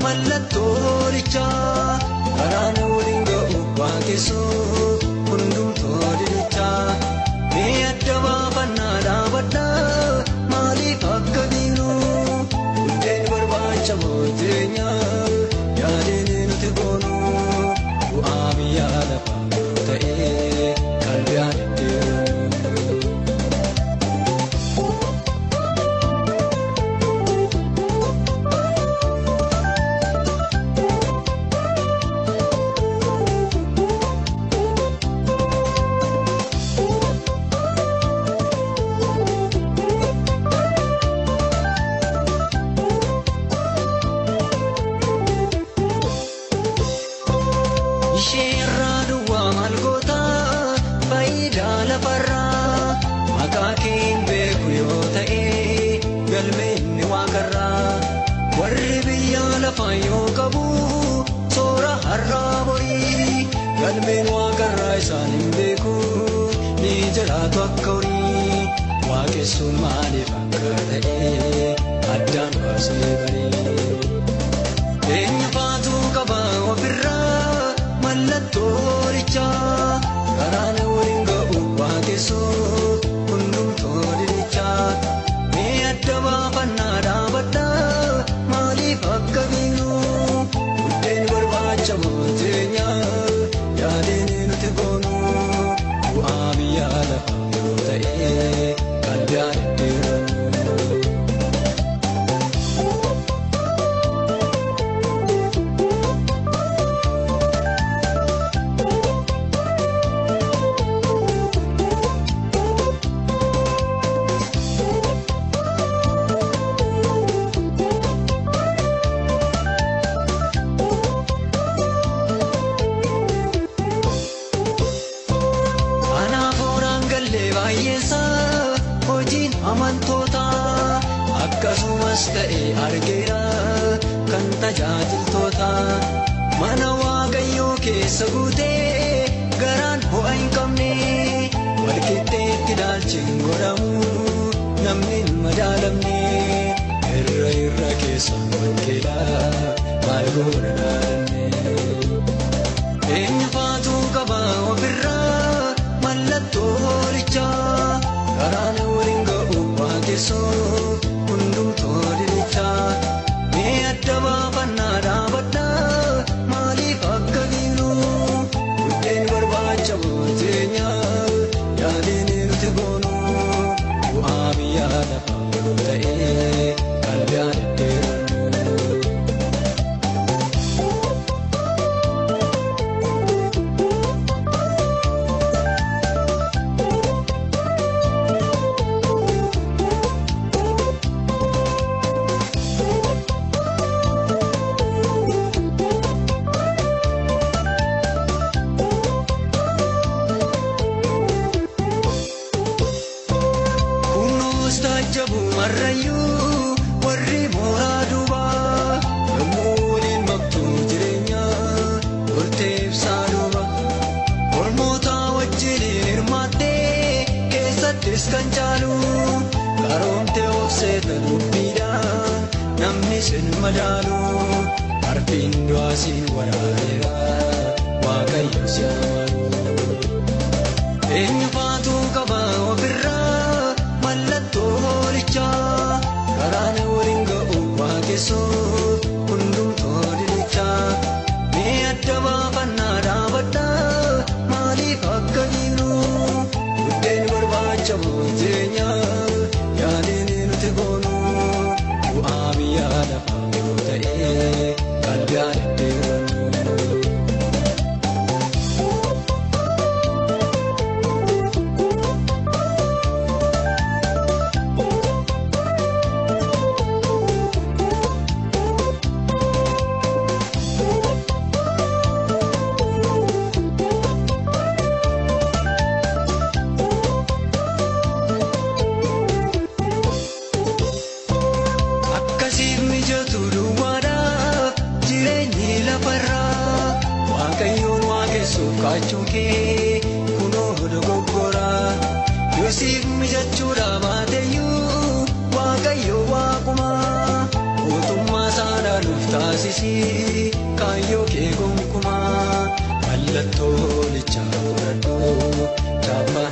mallattoo dichaa karaan waliin ga'u waaqessoo hundumtoo didichaa mee adda baafannaa dhaabadhaa maaliif akka diinu buddeen barbaacha mooteenya yaadeen nuti goonu bu'aa biyyaa lafaa ta'ee qalbiin deddeebi'u. Fayyoo qabu soora har'aa borii galmeen waaqarraa isaan hin beeku ni jiraatu akka horii waaqessuun maaliif akka ta'e addaan baasee barii eenyu faatu qaba ofirraa mallattoo dichaa karaan waliin ga'u waaqessoo hundumtoo didichaa mee adda baafannaa dhaabadhaa maaliif akka diinu buddeen barbaacha mooteenya yaadeen nuti goonu bu'aa biyyaa lafaa yoo ta'e qalbiin deddeebi'u. Akkasumas ta'e argeera kan tajaajiltoota mana waaqayyoo keessa guutee garaan ho'a hin qabne walqixxeetti ilaalchiin godhamu namni hin madaalamne irra keessa walqeedha maal goona dhaalanne eenyu faatu qaba ofirraa mallattoo dichaa karaan waliin ga'u waaqessoo hundumtoo didichaa mee adda baafannaa dhaabadhaa maaliif akka diinu buddeen barbaacha mooteenya yaadeen nuti goonu bu'aa biyyaa lafaa yoo ta'e qalbiin deddeebi'u. Warri mooraa duubaa yommuu waliin maktuu jireenya gorteef saaduuba ormoota wajjin hirmaattee keessattis kan caalu qaroomtee obseeta dubbiidhaan namni sin madaalu harfiin du'aasiin waraaneera waaqayyo si amaanu eenyu faatu qaba ofirraa mallattoo dichaa karaan waliin ga'u waaqessoo hundumtoo didichaa mee adda baafannaa dhaabadhaa maaliif akka diinu buddeen barbaacha mooteenya yaadeen nuti goonu bu'aa biyyaa lafaa yoo ta'e qalbiin deddeebi'u. Kachuke kuno dogoggora Yosif mijachura mateyu Waaqayyo waaquma mootummaa sana nuuf taasisi kaayyoo kee gonkumaa mallattoo lichaa fudhadhu chaappaa